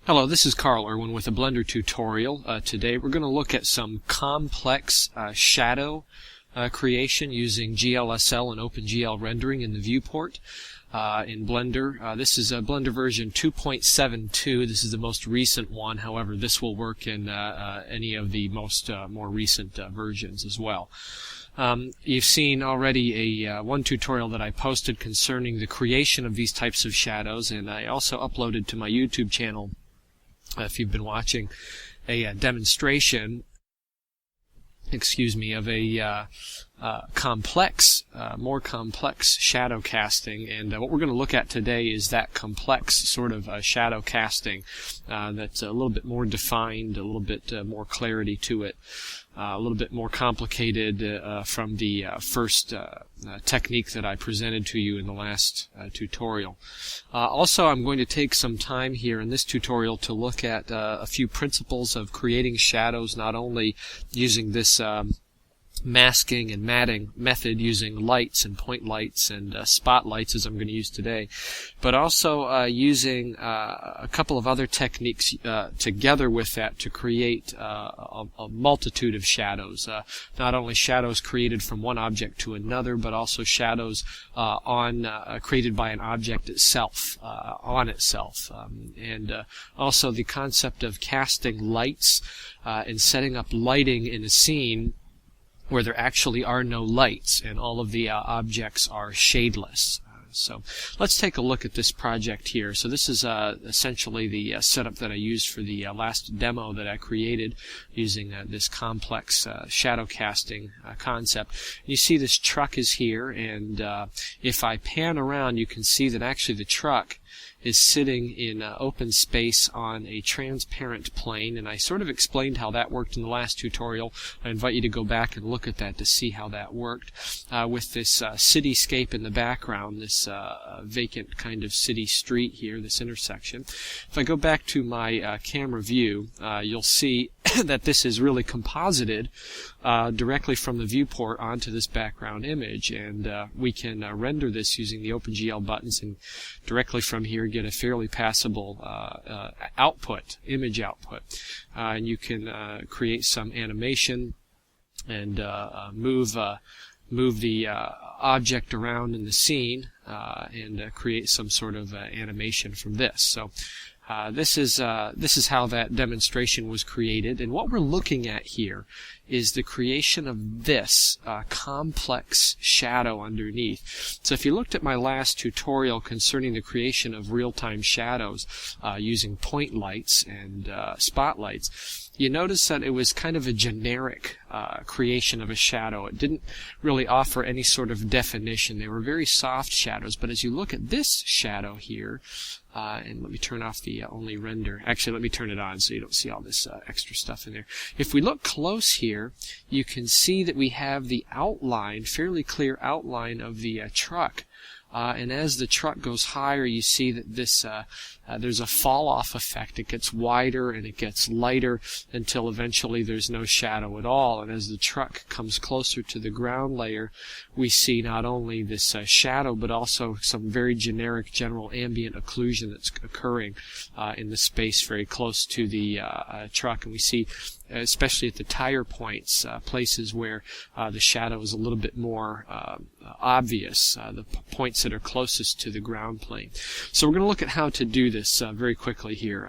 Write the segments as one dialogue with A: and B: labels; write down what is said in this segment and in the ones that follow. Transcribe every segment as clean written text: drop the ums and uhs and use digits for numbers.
A: Hello, this is Carl Irwin with a Blender tutorial. Today we're going to look at some complex shadow creation using GLSL and OpenGL rendering in the viewport in Blender. This is Blender version 2.72. This is the most recent one. However, this will work in any of the more recent versions as well. You've seen already one tutorial that I posted concerning the creation of these types of shadows, and I also uploaded to my YouTube channel, if you've been watching, a demonstration, of a more complex shadow casting. And what we're going to look at today is that complex sort of shadow casting that's a little bit more defined, a little bit more clarity to it, a little bit more complicated from the first technique that I presented to you in the last tutorial. Also, I'm going to take some time here in this tutorial to look at a few principles of creating shadows, not only using this masking and matting method using lights and point lights and spotlights as I'm going to use today, but also using a couple of other techniques together with that to create a multitude of shadows. Not only shadows created from one object to another, but also shadows created by an object itself, on itself. And also the concept of casting lights and setting up lighting in a scene where there actually are no lights and all of the objects are shadeless. So let's take a look at this project here. So this is essentially the setup that I used for the last demo that I created using this complex shadow casting concept. You see this truck is here, and if I pan around you can see that actually the truck is sitting in open space on a transparent plane, and I sort of explained how that worked in the last tutorial. I invite you to go back and look at that to see how that worked with this cityscape in the background, this vacant kind of city street here, this intersection. If I go back to my camera view, you'll see that this is really composited directly from the viewport onto this background image, and we can render this using the OpenGL buttons, and directly from here get a fairly passable image output. And you can create some animation and move the object around in the scene and create some sort of animation from this. So this is how that demonstration was created, and what we're looking at here is the creation of this complex shadow underneath. So if you looked at my last tutorial concerning the creation of real-time shadows using point lights and spotlights, you notice that it was kind of a generic creation of a shadow. It didn't really offer any sort of definition. They were very soft shadows, but as you look at this shadow here, and let me turn off the only render. Actually, let me turn it on so you don't see all this extra stuff in there. If we look close here, you can see that we have the outline, fairly clear outline of the truck. And as the truck goes higher, you see that this there's a fall-off effect. It gets wider and it gets lighter until eventually there's no shadow at all. And as the truck comes closer to the ground layer, we see not only this shadow, but also some very generic general ambient occlusion that's occurring in the space very close to the truck. And we see, especially at the tire points, places where the shadow is a little bit more obvious, the points that are closest to the ground plane. So we're going to look at how to do this very quickly here.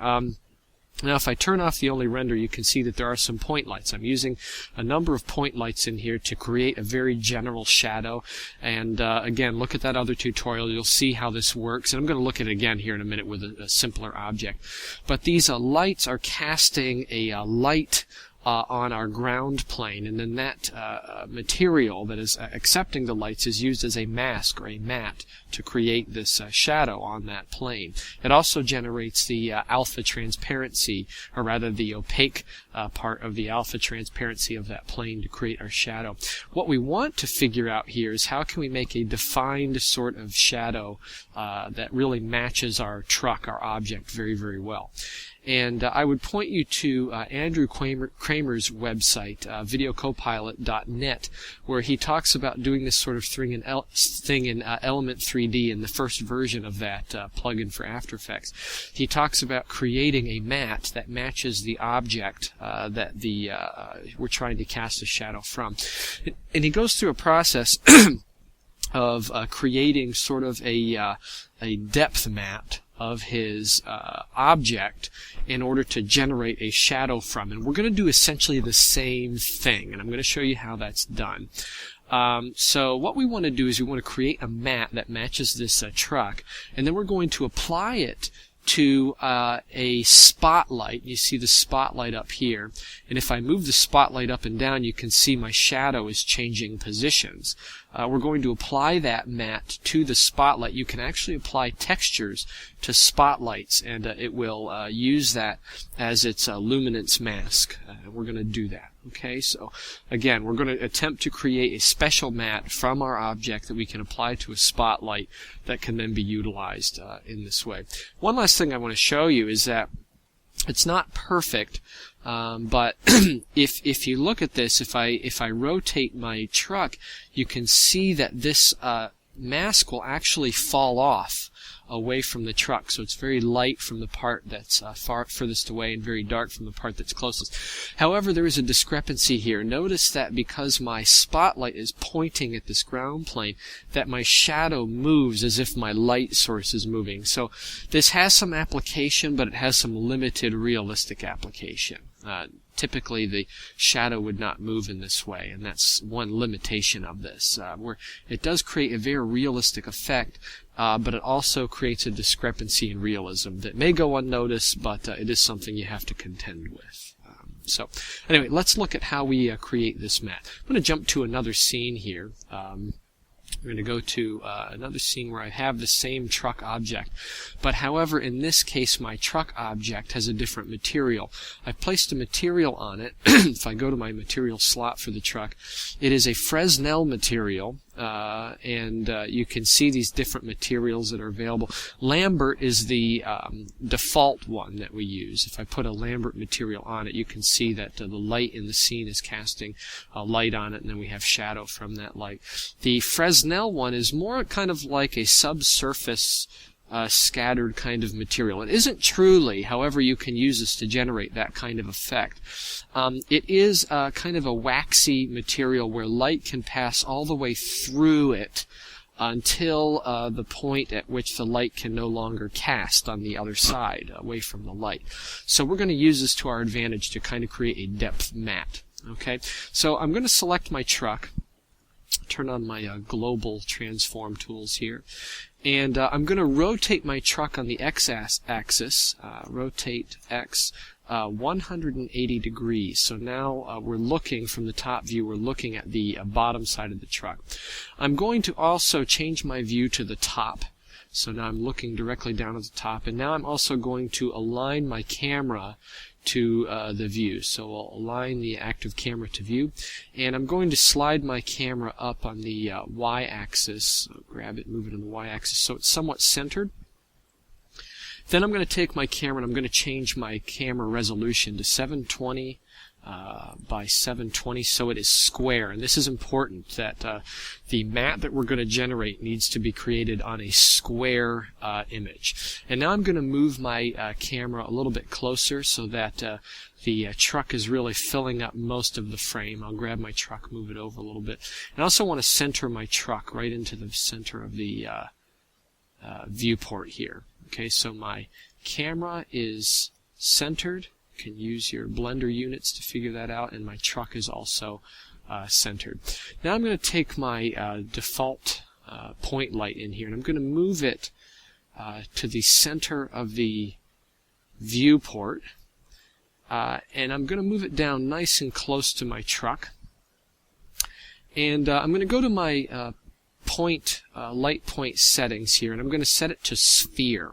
A: Now if I turn off the only render, you can see that there are some point lights. I'm using a number of point lights in here to create a very general shadow. And again, look at that other tutorial. You'll see how this works. And I'm going to look at it again here in a minute with a simpler object. But these lights are casting a light on our ground plane, and then that material that is accepting the lights is used as a mask or a matte to create this shadow on that plane. It also generates the alpha transparency, or rather the opaque part of the alpha transparency of that plane to create our shadow. What we want to figure out here is how can we make a defined sort of shadow that really matches our truck, our object, very, very well. And I would point you to Andrew Kramer's website, videocopilot.net, where he talks about doing this sort of thing in Element 3D in the first version of that plugin for After Effects. He talks about creating a matte that matches the object that we're trying to cast a shadow from. And he goes through a process of creating sort of a depth matte of his object in order to generate a shadow from. And we're going to do essentially the same thing, and I'm going to show you how that's done. So what we want to do is we want to create a matte that matches this truck, and then we're going to apply it to a spotlight. You see the spotlight up here, and if I move the spotlight up and down, you can see my shadow is changing positions. We're going to apply that matte to the spotlight. You can actually apply textures to spotlights, and it will use that as its luminance mask. We're going to do that. Okay, so again, we're going to attempt to create a special matte from our object that we can apply to a spotlight that can then be utilized in this way. One last thing I want to show you is that it's not perfect, but if you look at this, if I rotate my truck, you can see that this mask will actually fall off away from the truck. So it's very light from the part that's furthest away and very dark from the part that's closest. However, there is a discrepancy here. Notice that because my spotlight is pointing at this ground plane, that my shadow moves as if my light source is moving. So this has some application, but it has some limited realistic application. Typically the shadow would not move in this way, and that's one limitation of this, where it does create a very realistic effect, but it also creates a discrepancy in realism that may go unnoticed, but it is something you have to contend with. So anyway, let's look at how we create this matte. I'm going to jump to another scene here. We're going to go to another scene where I have the same truck object, but however, in this case, my truck object has a different material. I've placed a material on it. If I go to my material slot for the truck, it is a Fresnel material, and you can see these different materials that are available. Lambert is the default one that we use. If I put a Lambert material on it, you can see that the light in the scene is casting a light on it, and then we have shadow from that light. The Fresnel one is more kind of like a subsurface scattered kind of material. It isn't truly, however, you can use this to generate that kind of effect. It is kind of a waxy material where light can pass all the way through it until the point at which the light can no longer cast on the other side, away from the light. So we're going to use this to our advantage to kind of create a depth matte. Okay, so I'm going to select my truck, turn on my global transform tools here, and I'm going to rotate my truck on the x-axis, rotate x 180 degrees. So now we're looking from the top view, we're looking at the bottom side of the truck. I'm going to also change my view to the top. So now I'm looking directly down at the top, and now I'm also going to align my camera to the view. So I'll align the active camera to view, and I'm going to slide my camera up on the y-axis. Grab it, move it on the y-axis so it's somewhat centered. Then I'm going to take my camera and I'm going to change my camera resolution to 720 by 720 so it is square. And this is important, that the matte that we're going to generate needs to be created on a square image. And now I'm going to move my camera a little bit closer so that the truck is really filling up most of the frame. I'll grab my truck, move it over a little bit. And I also want to center my truck right into the center of the viewport here. Okay, so my camera is centered. You can use your Blender units to figure that out, and my truck is also centered. Now I'm going to take my default point light in here, and I'm going to move it to the center of the viewport, and I'm going to move it down nice and close to my truck. And I'm going to go to my light point settings here, and I'm going to set it to sphere.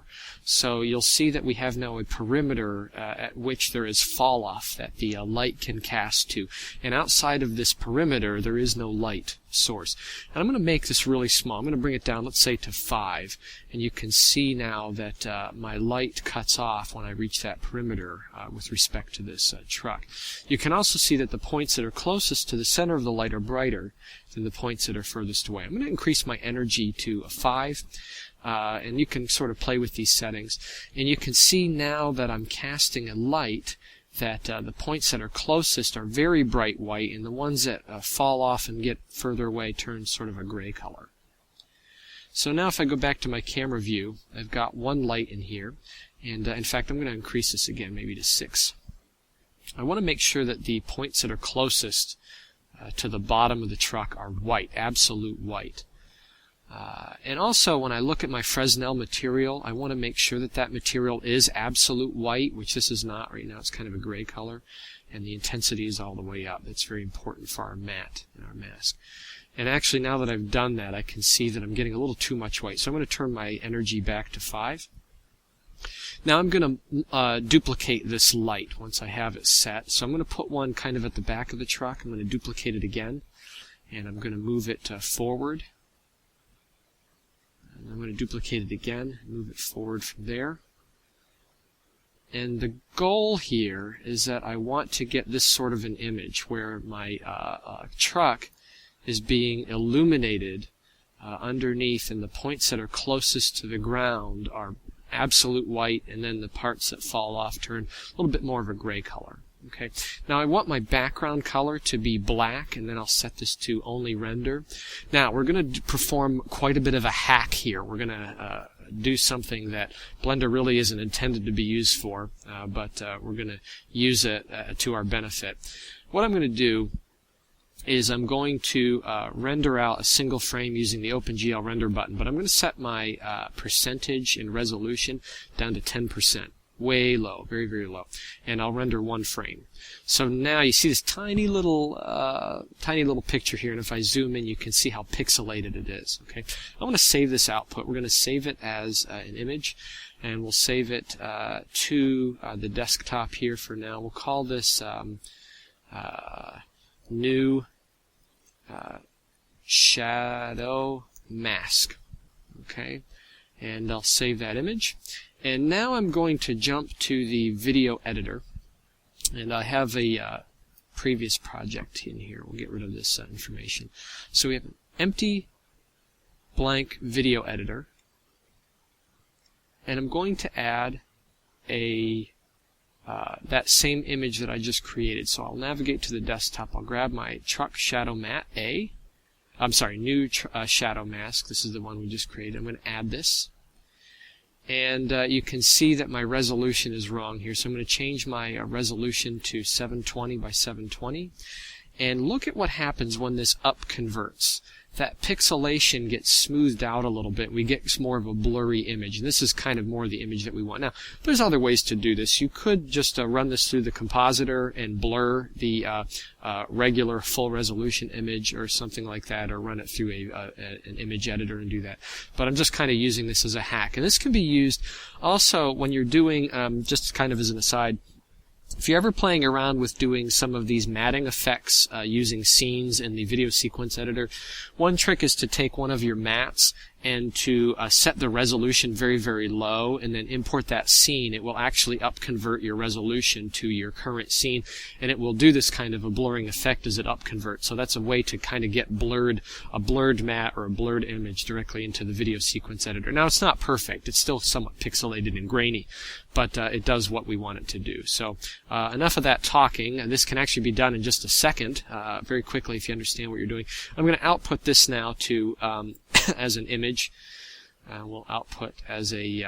A: So you'll see that we have now a perimeter at which there is fall off that the light can cast to. And outside of this perimeter, there is no light source. And I'm going to make this really small. I'm going to bring it down, let's say, to 5. And you can see now that my light cuts off when I reach that perimeter with respect to this truck. You can also see that the points that are closest to the center of the light are brighter than the points that are furthest away. I'm going to increase my energy to 5. And you can sort of play with these settings. And you can see now that I'm casting a light that the points that are closest are very bright white, and the ones that fall off and get further away turn sort of a gray color. So now if I go back to my camera view, I've got one light in here. And in fact, I'm going to increase this again, maybe to 6. I want to make sure that the points that are closest to the bottom of the truck are white, absolute white. And also, when I look at my Fresnel material, I want to make sure that that material is absolute white, which this is not right now. It's kind of a gray color, and the intensity is all the way up. It's very important for our matte and our mask. And actually, now that I've done that, I can see that I'm getting a little too much white. So I'm going to turn my energy back to 5. Now I'm going to duplicate this light once I have it set. So I'm going to put one kind of at the back of the truck. I'm going to duplicate it again, and I'm going to move it forward. And I'm going to duplicate it again, move it forward from there. And the goal here is that I want to get this sort of an image where my truck is being illuminated underneath, and the points that are closest to the ground are absolute white, and then the parts that fall off turn a little bit more of a gray color. Okay. Now I want my background color to be black, and then I'll set this to only render. Now we're going to perform quite a bit of a hack here. We're going to do something that Blender really isn't intended to be used for, but we're going to use it to our benefit. What I'm going to do is I'm going to render out a single frame using the OpenGL render button, but I'm going to set my percentage in resolution down to 10%. Way low, very, very low. And I'll render one frame. So now you see this tiny little picture here, and if I zoom in, you can see how pixelated it is. Okay, I want to save this output. We're going to save it as an image, and we'll save it to the desktop here for now. We'll call this new shadow mask. Okay, and I'll save that image. And now I'm going to jump to the video editor, and I have a previous project in here. We'll get rid of this information. So we have an empty blank video editor, and I'm going to add a that same image that I just created. So I'll navigate to the desktop. I'll grab my truck shadow matte new shadow mask. This is the one we just created. I'm going to add this. And you can see that my resolution is wrong here, so I'm going to change my resolution to 720 by 720. And look at what happens when this up converts. That pixelation gets smoothed out a little bit. We get more of a blurry image. And this is kind of more the image that we want. Now, there's other ways to do this. You could just run this through the compositor and blur the regular full resolution image or something like that, or run it through an image editor and do that. But I'm just kind of using this as a hack. And this can be used also when you're doing, just kind of as an aside, if you're ever playing around with doing some of these matting effects using scenes in the video sequence editor, one trick is to take one of your mattes and to set the resolution very, very low, and then import that scene. It will actually up-convert your resolution to your current scene, and it will do this kind of a blurring effect as it up-converts. So that's a way to kind of get a blurred matte or a blurred image directly into the video sequence editor. Now, it's not perfect. It's still somewhat pixelated and grainy, but it does what we want it to do. So enough of that talking. This can actually be done in just a second, very quickly if you understand what you're doing. I'm going to output this now to as an image. We'll output as a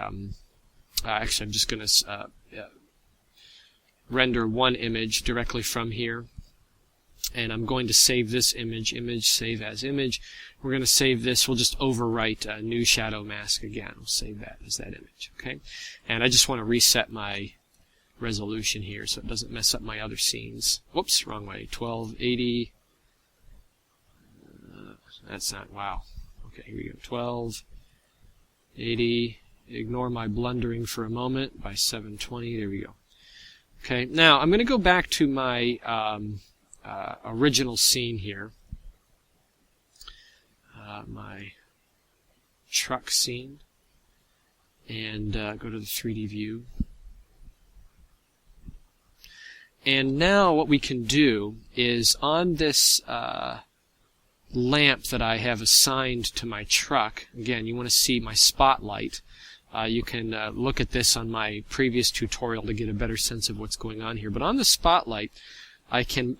A: actually I'm just going to render one image directly from here, and I'm going to save this image, save as image. We're going to save this. We'll just overwrite a new shadow mask again. We'll save that as that image. Okay, and I just want to reset my resolution here so it doesn't mess up my other scenes. Whoops, wrong way. 1280. That's not, wow. Okay, here we go. 1280, ignore my blundering for a moment, by 720. There we go. Okay, now I'm going to go back to my original scene here, my truck scene, and go to the 3D view. And now what we can do is on this lamp that I have assigned to my truck, again, you want to see my spotlight. You can look at this on my previous tutorial to get a better sense of what's going on here. But on the spotlight, I can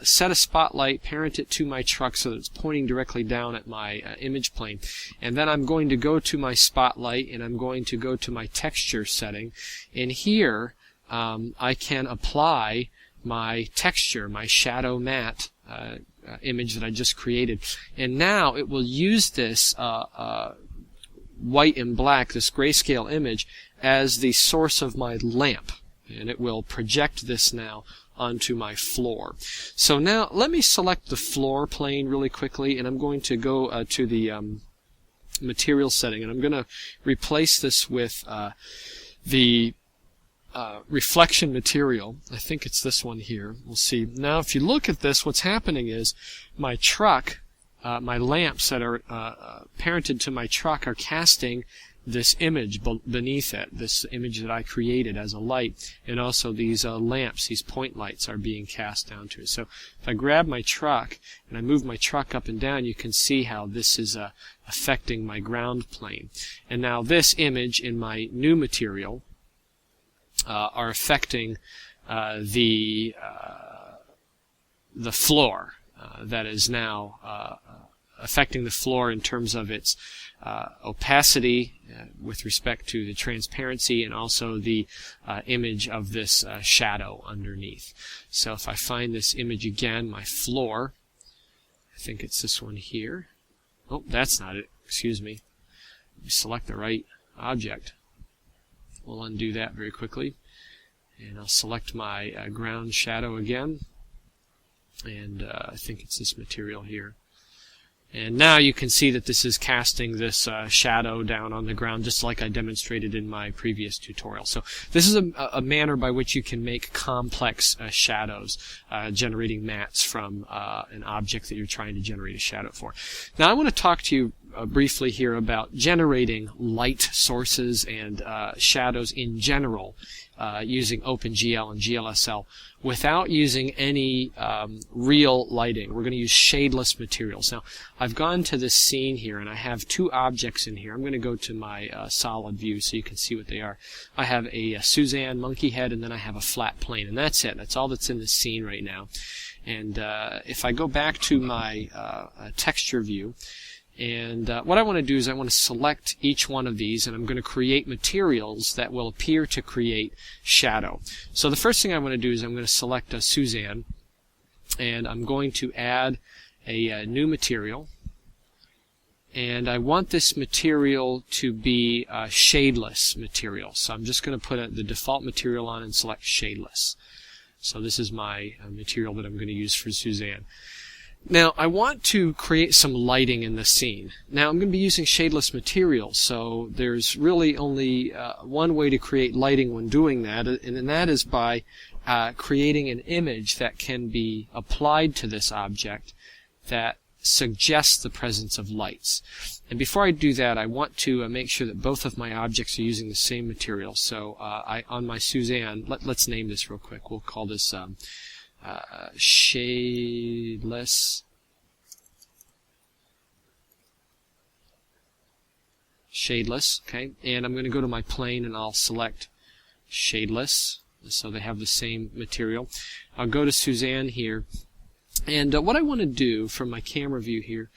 A: set a spotlight, parent it to my truck so that it's pointing directly down at my image plane. And then I'm going to go to my spotlight, and I'm going to go to my texture setting. And here, I can apply my texture, my shadow matte image that I just created. And now it will use this white and black, this grayscale image, as the source of my lamp. And it will project this now onto my floor. So now let me select the floor plane really quickly, and I'm going to go to the material setting, and I'm going to replace this with the reflection material. I think it's this one here. We'll see. Now if you look at this, what's happening is my truck, my lamps that are parented to my truck are casting this image beneath it, this image that I created as a light, and also these lamps, these point lights, are being cast down to it. So if I grab my truck and I move my truck up and down, you can see how this is affecting my ground plane. And now this image in my new material are affecting the floor. That is now affecting the floor in terms of its opacity with respect to the transparency, and also the image of this shadow underneath. So if I find this image again, my floor, I think it's this one here. Oh, that's not it. Excuse me. Select the right object. We'll undo that very quickly. And I'll select my ground shadow again. And I think it's this material here. And now you can see that this is casting this shadow down on the ground, just like I demonstrated in my previous tutorial. So this is a manner by which you can make complex shadows, generating mattes from an object that you're trying to generate a shadow for. Now I want to talk to you briefly here about generating light sources and shadows in general using OpenGL and GLSL without using any real lighting. We're going to use shadeless materials. Now, I've gone to this scene here, and I have two objects in here. I'm going to go to my solid view so you can see what they are. I have a Suzanne monkey head, and then I have a flat plane, and that's it. That's all that's in this scene right now. And if I go back to my texture view, and what I want to do is I want to select each one of these, and I'm going to create materials that will appear to create shadow. So the first thing I want to do is I'm going to select a Suzanne, and I'm going to add a new material. And I want this material to be a shadeless material. So I'm just going to put the default material on and select shadeless. So this is my material that I'm going to use for Suzanne. Now, I want to create some lighting in the scene. Now, I'm going to be using shadeless materials, so there's really only one way to create lighting when doing that, and that is by creating an image that can be applied to this object that suggests the presence of lights. And before I do that, I want to make sure that both of my objects are using the same material. So on my Suzanne, let's name this real quick. We'll call this shadeless. Shadeless, okay? And I'm going to go to my plane and I'll select shadeless, so they have the same material. I'll go to Suzanne here, and what I want to do from my camera view here,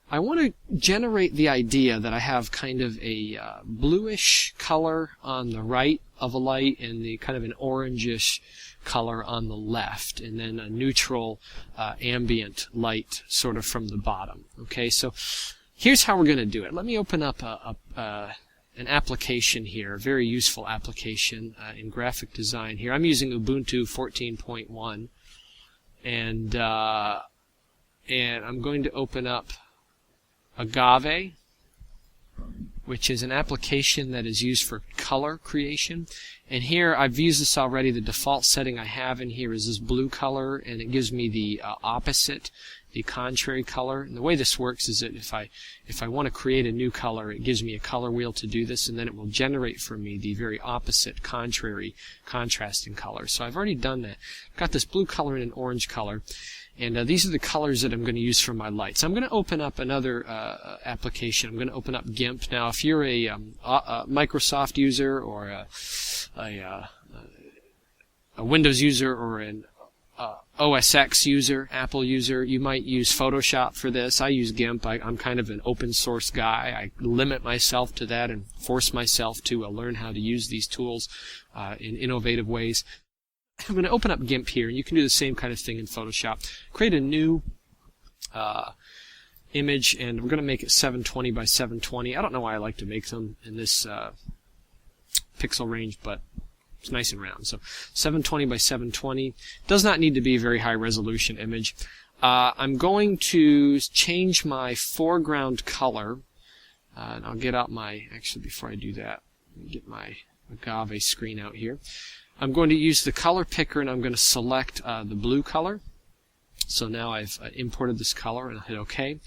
A: I want to generate the idea that I have kind of a bluish color on the right of a light and the kind of an orangish color on the left, and then a neutral ambient light sort of from the bottom. Okay, so here's how we're going to do it. Let me open up an application here, a very useful application in graphic design here. I'm using Ubuntu 14.1, and I'm going to open up Agave, which is an application that is used for color creation. And here, I've used this already. The default setting I have in here is this blue color, and it gives me the opposite, the contrary color. And the way this works is that if I want to create a new color, it gives me a color wheel to do this, and then it will generate for me the very opposite, contrary, contrasting color. So I've already done that. I've got this blue color and an orange color, and these are the colors that I'm going to use for my lights. I'm going to open up another application. I'm going to open up GIMP. Now, if you're a Microsoft user or a Windows user or an OS X user, Apple user, you might use Photoshop for this. I use GIMP. I'm kind of an open source guy. I limit myself to that and force myself to learn how to use these tools in innovative ways. I'm going to open up GIMP here, and you can do the same kind of thing in Photoshop. Create a new image, and we're going to make it 720 by 720. I don't know why I like to make them in this pixel range, but it's nice and round. So 720 by 720 does not need to be a very high resolution image. I'm going to change my foreground color, and I'll get out my, actually before I do that, let me get my Agave screen out here. I'm going to use the color picker, and I'm going to select the blue color. So now I've imported this color, and I'll hit OK.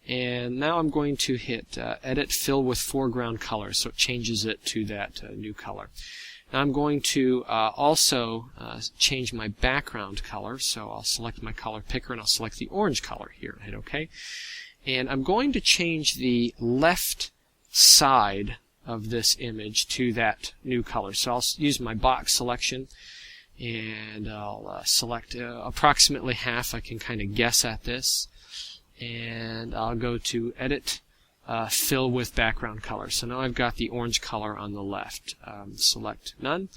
A: And now I'm going to hit Edit Fill with Foreground Color, so it changes it to that new color. Now I'm going to also change my background color, so I'll select my color picker, and I'll select the orange color here, and hit OK. And I'm going to change the left side of this image to that new color. So I'll use my box selection, and I'll select approximately half. I can kind of guess at this, and I'll go to Edit Fill with Background Color. So now I've got the orange color on the left. Select None,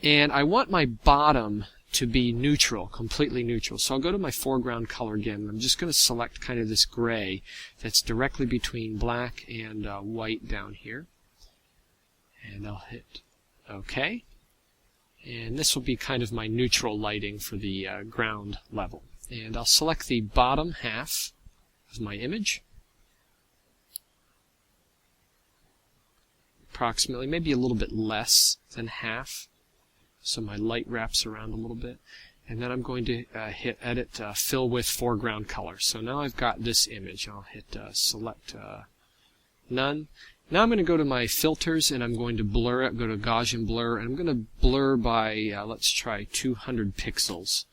A: and I want my bottom to be neutral, completely neutral. So I'll go to my foreground color again, and I'm just going to select kind of this gray that's directly between black and white down here. And I'll hit OK. And this will be kind of my neutral lighting for the ground level. And I'll select the bottom half of my image. Approximately, maybe a little bit less than half. So my light wraps around a little bit. And then I'm going to hit Edit Fill with Foreground Color. So now I've got this image. I'll hit Select None. Now I'm going to go to my filters, and I'm going to blur it, go to Gaussian blur, and I'm going to blur by, let's try 200 pixels.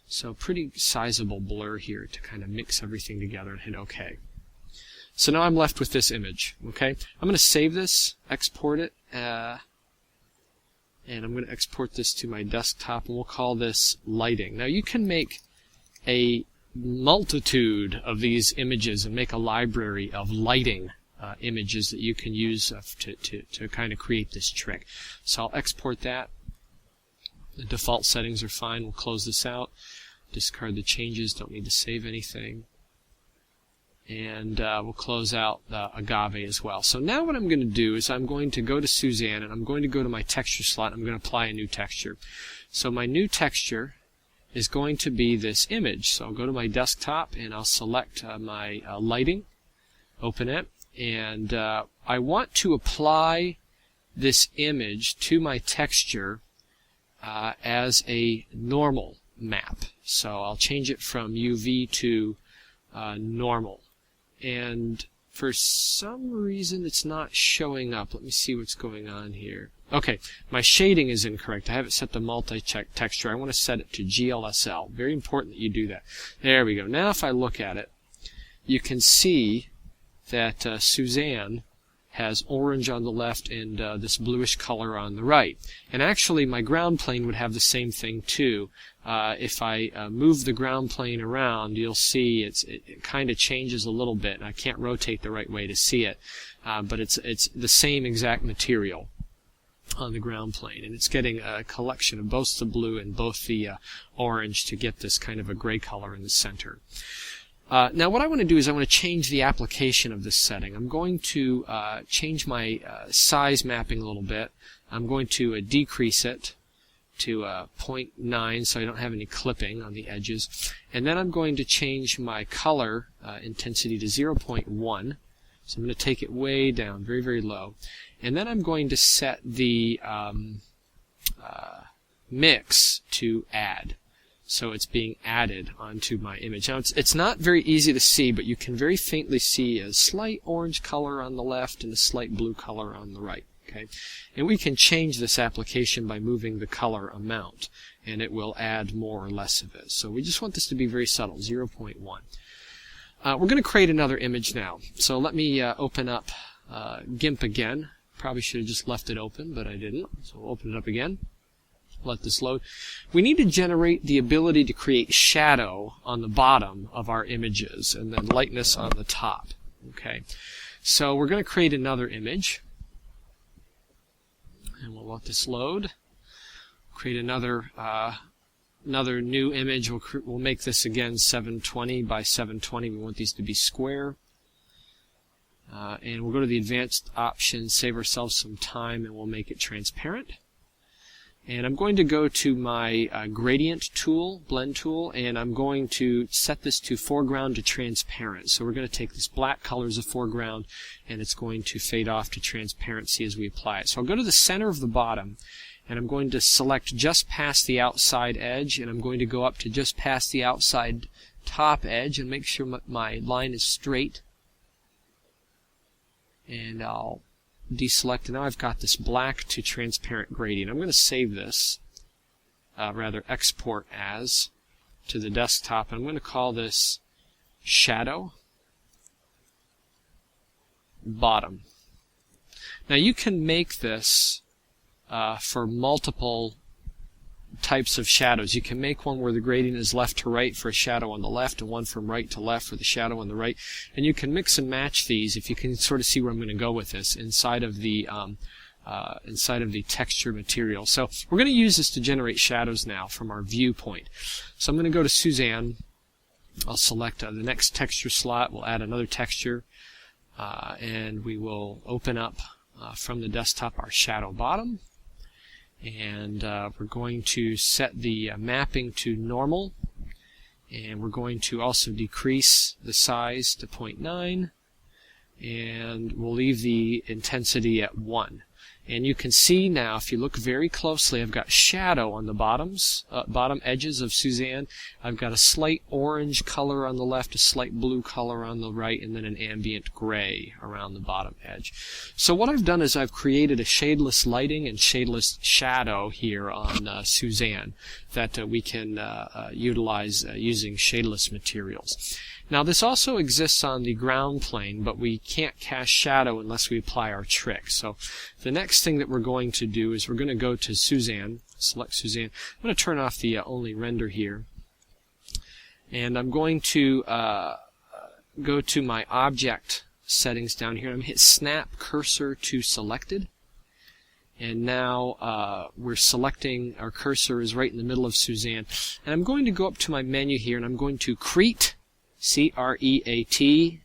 A: So pretty sizable blur here to kind of mix everything together, and hit OK. So now I'm left with this image. Okay, I'm going to save this, export it, and I'm going to export this to my desktop, and we'll call this lighting. Now you can make a multitude of these images and make a library of lighting images that you can use to kind of create this trick. So I'll export that. The default settings are fine. We'll close this out. Discard the changes. Don't need to save anything. And we'll close out Agave as well. So now what I'm going to do is I'm going to go to Suzanne, and I'm going to go to my texture slot. I'm going to apply a new texture. So my new texture is going to be this image. So I'll go to my desktop, and I'll select my lighting, open it. And I want to apply this image to my texture as a normal map. So I'll change it from UV to normal. And for some reason it's not showing up. Let me see what's going on here. Okay, my shading is incorrect. I have it set to multi-texture. I want to set it to GLSL. Very important that you do that. There we go. Now if I look at it, you can see that Suzanne has orange on the left and this bluish color on the right. And actually my ground plane would have the same thing too. If I move the ground plane around, you'll see it kind of changes a little bit. I can't rotate the right way to see it, but it's the same exact material on the ground plane, and it's getting a collection of both the blue and both the orange to get this kind of a gray color in the center. Now what I want to do is I want to change the application of this setting. I'm going to change my size mapping a little bit. I'm going to decrease it to 0.9 so I don't have any clipping on the edges. And then I'm going to change my color intensity to 0.1 So I'm going to take it way down, very, very low. And then I'm going to set the mix to add. So it's being added onto my image. Now it's not very easy to see, but you can very faintly see a slight orange color on the left and a slight blue color on the right. Okay, and we can change this application by moving the color amount, and it will add more or less of it. So we just want this to be very subtle, 0.1. We're going to create another image now. So let me open up GIMP again. Probably should have just left it open, but I didn't. So we'll open it up again. Let this load. We need to generate the ability to create shadow on the bottom of our images and then lightness on the top. Okay, so we're going to create another image, and we'll let this load. Create another new image. We'll make this again 720 by 720. We want these to be square. And we'll go to the advanced options, save ourselves some time, and we'll make it transparent. And I'm going to go to my gradient tool, blend tool, and I'm going to set this to foreground to transparent. So we're going to take this black color as a foreground, and it's going to fade off to transparency as we apply it. So I'll go to the center of the bottom, and I'm going to select just past the outside edge, and I'm going to go up to just past the outside top edge and make sure my line is straight. And I'll deselect, and now I've got this black to transparent gradient. I'm going to save this, rather export as, to the desktop. I'm going to call this shadow bottom. Now you can make this for multiple types of shadows. You can make one where the gradient is left to right for a shadow on the left, and one from right to left for the shadow on the right. And you can mix and match these, if you can sort of see where I'm going to go with this, inside of the texture material. So we're going to use this to generate shadows now from our viewpoint. So I'm going to go to Suzanne. I'll select the next texture slot. We'll add another texture, and we will open up from the desktop our shadow bottom. And we're going to set the mapping to normal, and we're going to also decrease the size to 0.9, and we'll leave the intensity at 1. And you can see now, if you look very closely, I've got shadow on the bottom edges of Suzanne. I've got a slight orange color on the left, a slight blue color on the right, and then an ambient gray around the bottom edge. So what I've done is I've created a shadeless lighting and shadeless shadow here on Suzanne that we can utilize using shadeless materials. Now this also exists on the ground plane, but we can't cast shadow unless we apply our trick. So the next thing that we're going to do is we're going to go to Suzanne, select Suzanne. I'm going to turn off the only render here. And I'm going to go to my object settings down here. I'm going to hit snap cursor to selected. And now we're selecting, our cursor is right in the middle of Suzanne. And I'm going to go up to my menu here, and I'm going to create, C-R-E-A-T,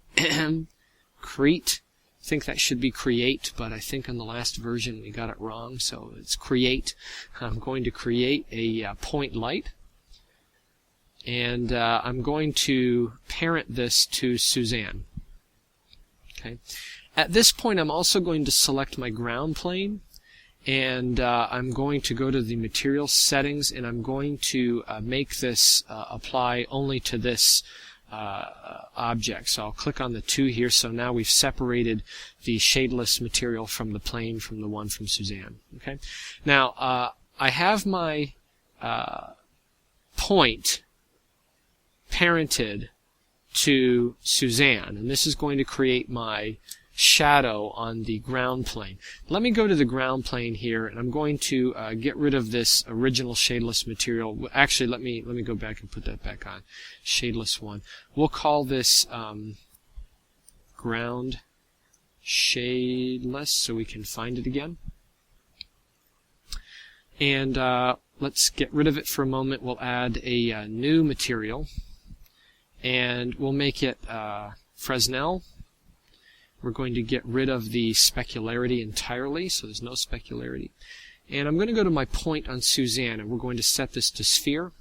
A: create. I think that should be create, but I think on the last version we got it wrong, so it's create. I'm going to create a point light, and I'm going to parent this to Suzanne. Okay. At this point, I'm also going to select my ground plane, and I'm going to go to the material settings, and I'm going to make this apply only to this object. So I'll click on the 2 here. So now we've separated the shadeless material from the plane from the one from Suzanne. Okay. Now I have my point parented to Suzanne, and this is going to create my shadow on the ground plane. Let me go to the ground plane here, and I'm going to get rid of this original shadeless material. Actually, let me go back and put that back on. Shadeless one. We'll call this ground shadeless so we can find it again. And let's get rid of it for a moment. We'll add a new material, and we'll make it Fresnel. We're going to get rid of the specularity entirely, so there's no specularity. And I'm going to go to my point on Suzanne, and we're going to set this to sphere.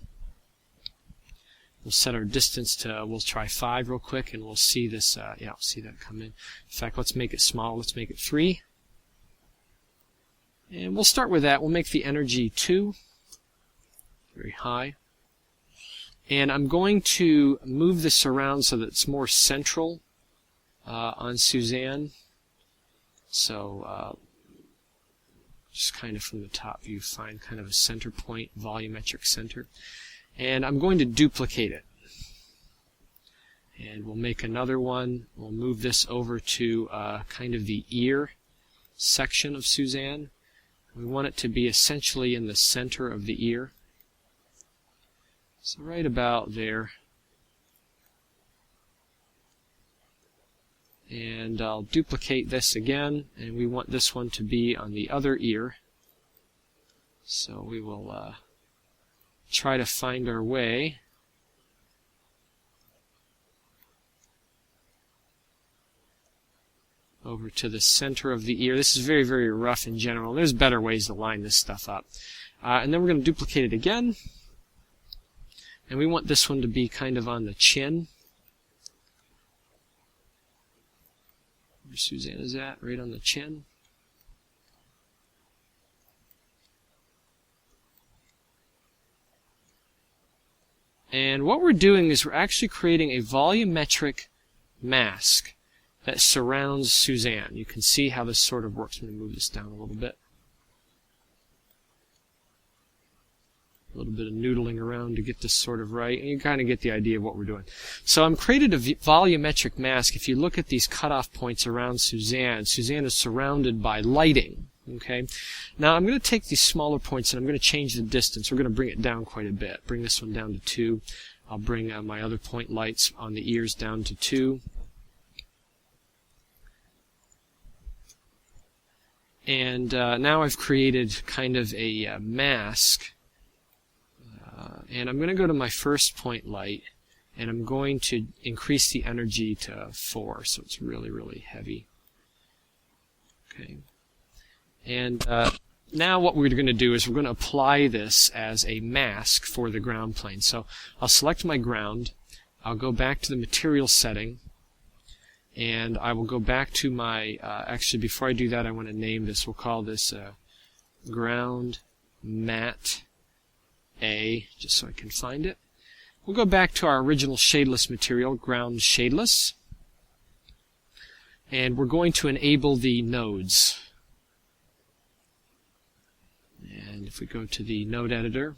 A: We'll set our distance to, we'll try 5 real quick, and we'll see this, yeah, we'll see that come in. In fact, let's make it small. Let's make it 3. And we'll start with that. We'll make the energy 2, very high. And I'm going to move this around so that it's more central on Suzanne. So just kind of from the top view, find kind of a center point, volumetric center. And I'm going to duplicate it. And we'll make another one. We'll move this over to kind of the ear section of Suzanne. We want it to be essentially in the center of the ear. So right about there. And I'll duplicate this again, and we want this one to be on the other ear. So we will try to find our way over to the center of the ear. This is very, very rough in general. There's better ways to line this stuff up. And then we're going to duplicate it again. And we want this one to be kind of on the chin. Where Suzanne is at, right on the chin. And what we're doing is we're actually creating a volumetric mask that surrounds Suzanne. You can see how this sort of works. I'm going to move this down a little bit. A little bit of noodling around to get this sort of right, and you kind of get the idea of what we're doing. So I'm created a volumetric mask. If you look at these cutoff points around Suzanne, Suzanne is surrounded by lighting. Okay. Now I'm going to take these smaller points and I'm going to change the distance. We're going to bring it down quite a bit. Bring this one down to 2. I'll bring my other point lights on the ears down to 2. And now I've created kind of a mask. And I'm going to go to my first point light, and I'm going to increase the energy to 4, so it's really, really heavy. Okay. And now what we're going to do is we're going to apply this as a mask for the ground plane. So I'll select my ground, I'll go back to the material setting, and I will go back to my, actually before I do that I want to name this. We'll call this ground matte A, just so I can find it. We'll go back to our original shadeless material, ground shadeless, and we're going to enable the nodes. And if we go to the node editor,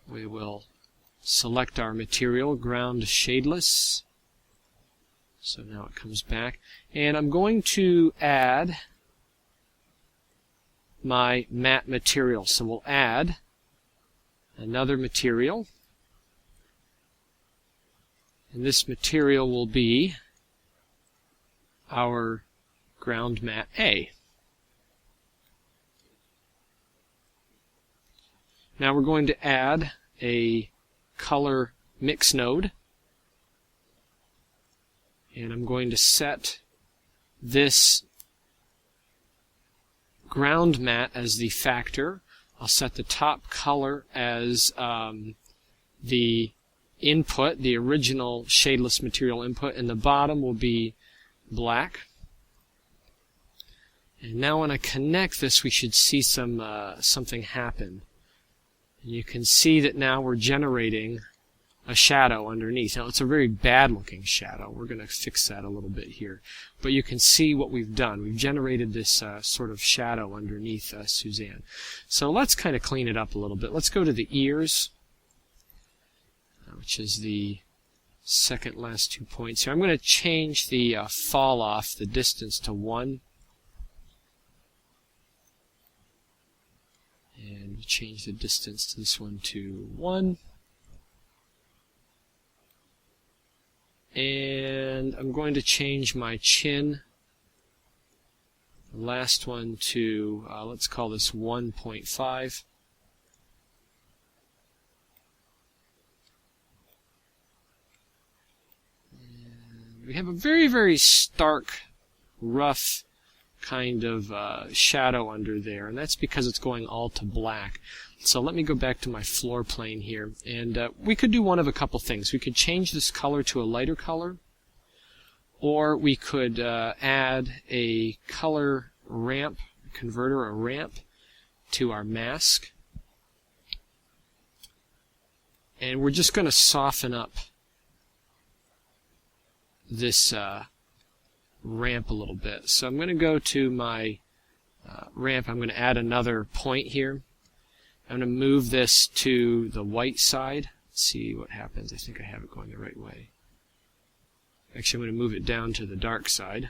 A: we will select our material, ground shadeless. So now it comes back. And I'm going to add my matte material. So we'll add another material. And this material will be our ground matte A. Now we're going to add a color mix node. And I'm going to set this ground matte as the factor. I'll set the top color as the input, the original shadeless material input, and the bottom will be black. And now when I connect this, we should see something happen. And you can see that now we're generating a shadow underneath. Now it's a very bad looking shadow. We're going to fix that a little bit here. But you can see what we've done. We've generated this sort of shadow underneath Suzanne. So let's kind of clean it up a little bit. Let's go to the ears, which is the second last 2 points here. I'm going to change the fall off, the distance, to 1. And change the distance to this one to 1. And I'm going to change my chin, the last one, to, let's call this 1.5. And we have a very, very stark, rough kind of shadow under there, and that's because it's going all to black. So let me go back to my floor plane here, and we could do one of a couple things. We could change this color to a lighter color, or we could add a color ramp converter, a ramp, to our mask. And we're just going to soften up this ramp a little bit. So I'm going to go to my ramp. I'm going to add another point here. I'm going to move this to the white side. Let's see what happens. I think I have it going the right way. Actually, I'm going to move it down to the dark side.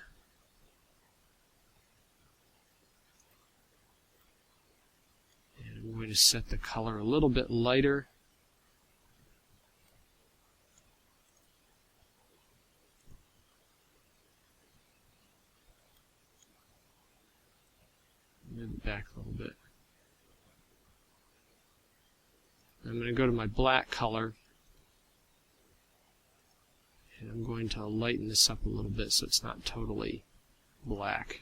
A: And I'm going to set the color a little bit lighter. Move it back a little bit. I'm going to go to my black color, and I'm going to lighten this up a little bit so it's not totally black.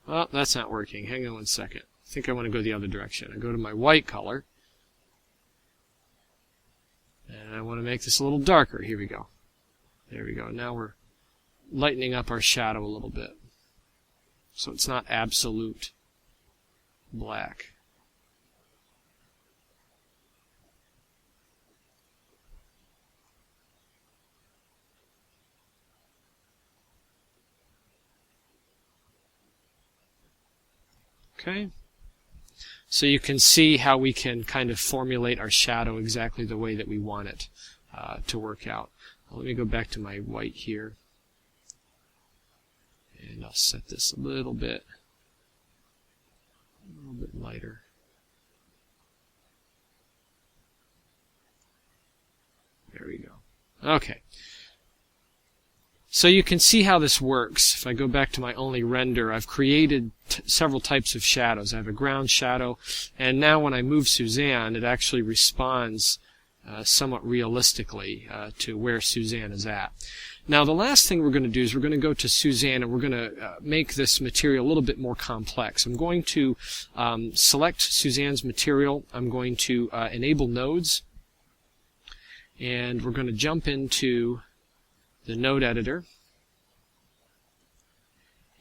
A: Well, that's not working. Hang on one second. I think I want to go the other direction. I go to my white color, and I want to make this a little darker. Here we go. There we go. Now we're lightening up our shadow a little bit, so it's not absolute black. Okay, so you can see how we can kind of formulate our shadow exactly the way that we want it to work out. Let me go back to my white here, and I'll set this a little bit lighter. There we go. Okay. So you can see how this works. If I go back to my only render, I've created several types of shadows. I have a ground shadow, and now when I move Suzanne, it actually responds somewhat realistically to where Suzanne is at. Now the last thing we're going to do is we're going to go to Suzanne, and we're going to make this material a little bit more complex. I'm going to select Suzanne's material. I'm going to enable nodes, and we're going to jump into the node editor,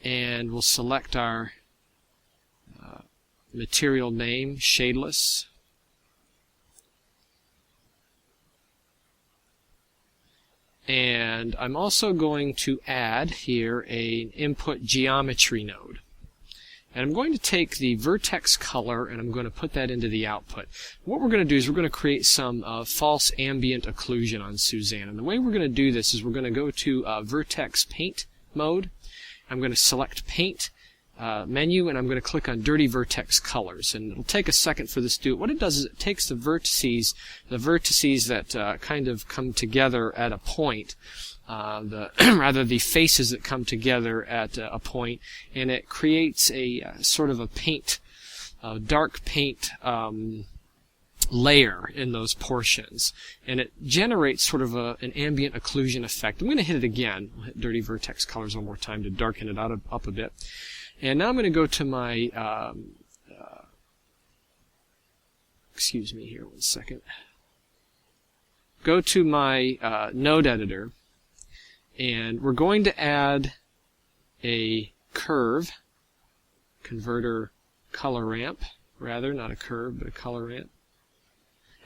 A: and we'll select our material name, Shadeless. And I'm also going to add here an input geometry node. And I'm going to take the vertex color and I'm going to put that into the output. What we're going to do is we're going to create some false ambient occlusion on Suzanne. And the way we're going to do this is we're going to go to vertex paint mode. I'm going to select paint menu, and I'm going to click on dirty vertex colors. And it'll take a second for this to do it. What it does is it takes the vertices that kind of come together at a point, the faces that come together at a point, and it creates a sort of a paint, dark paint layer in those portions, and it generates sort of an ambient occlusion effect. I'm going to hit it again. I'll hit dirty vertex colors one more time to darken it up a bit. And now I'm going to go to my excuse me here one second. Go to my node editor, and we're going to add a curve converter color ramp, rather, not a curve, but a color ramp.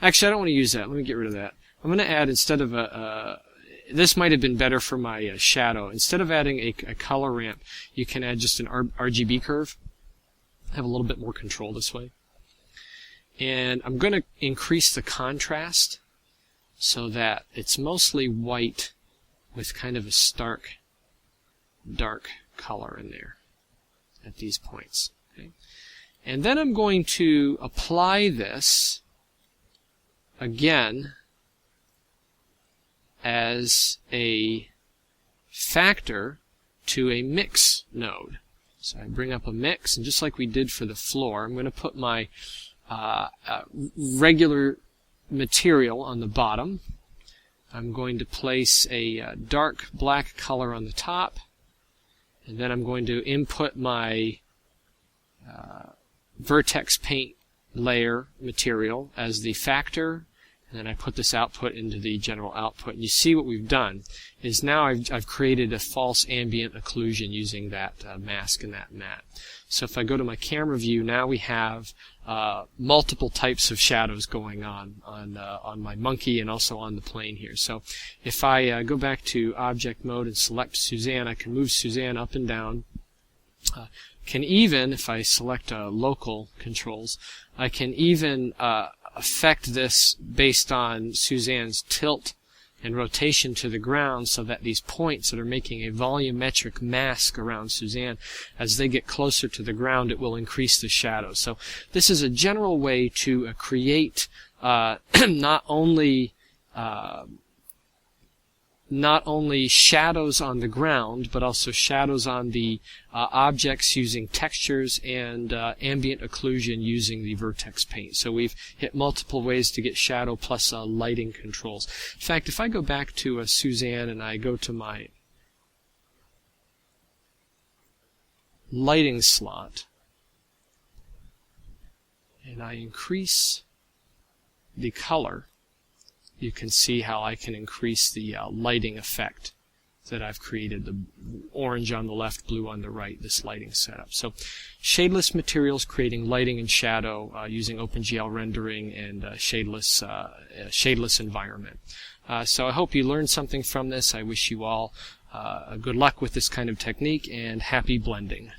A: Actually, I don't want to use that. Let me get rid of that. I'm going to add, instead of this might have been better for my shadow. Instead of adding a color ramp, you can add just an RGB curve. Have a little bit more control this way. And I'm going to increase the contrast so that it's mostly white with kind of a stark, dark color in there at these points. Okay? And then I'm going to apply this again as a factor to a mix node. So I bring up a mix, and just like we did for the floor, I'm going to put my regular material on the bottom. I'm going to place a dark black color on the top, and then I'm going to input my Vertex paint layer material as the factor, and then I put this output into the general output. And you see what we've done is now I've created a false ambient occlusion using that mask and that matte. So if I go to my camera view, now we have multiple types of shadows going on my monkey and also on the plane here. So if I go back to object mode and select Suzanne, I can move Suzanne up and down. Can even, if I select local controls, I can even affect this based on Suzanne's tilt and rotation to the ground, so that these points that are making a volumetric mask around Suzanne, as they get closer to the ground, it will increase the shadow. So this is a general way to create not only shadows on the ground, but also shadows on the objects using textures and ambient occlusion using the Vertex paint. So we've hit multiple ways to get shadow plus lighting controls. In fact, if I go back to Suzanne and I go to my lighting slot and I increase the color, you can see how I can increase the lighting effect that I've created. The orange on the left, blue on the right, this lighting setup. So shadeless materials creating lighting and shadow using OpenGL rendering and shadeless environment. So I hope you learned something from this. I wish you all good luck with this kind of technique and happy blending.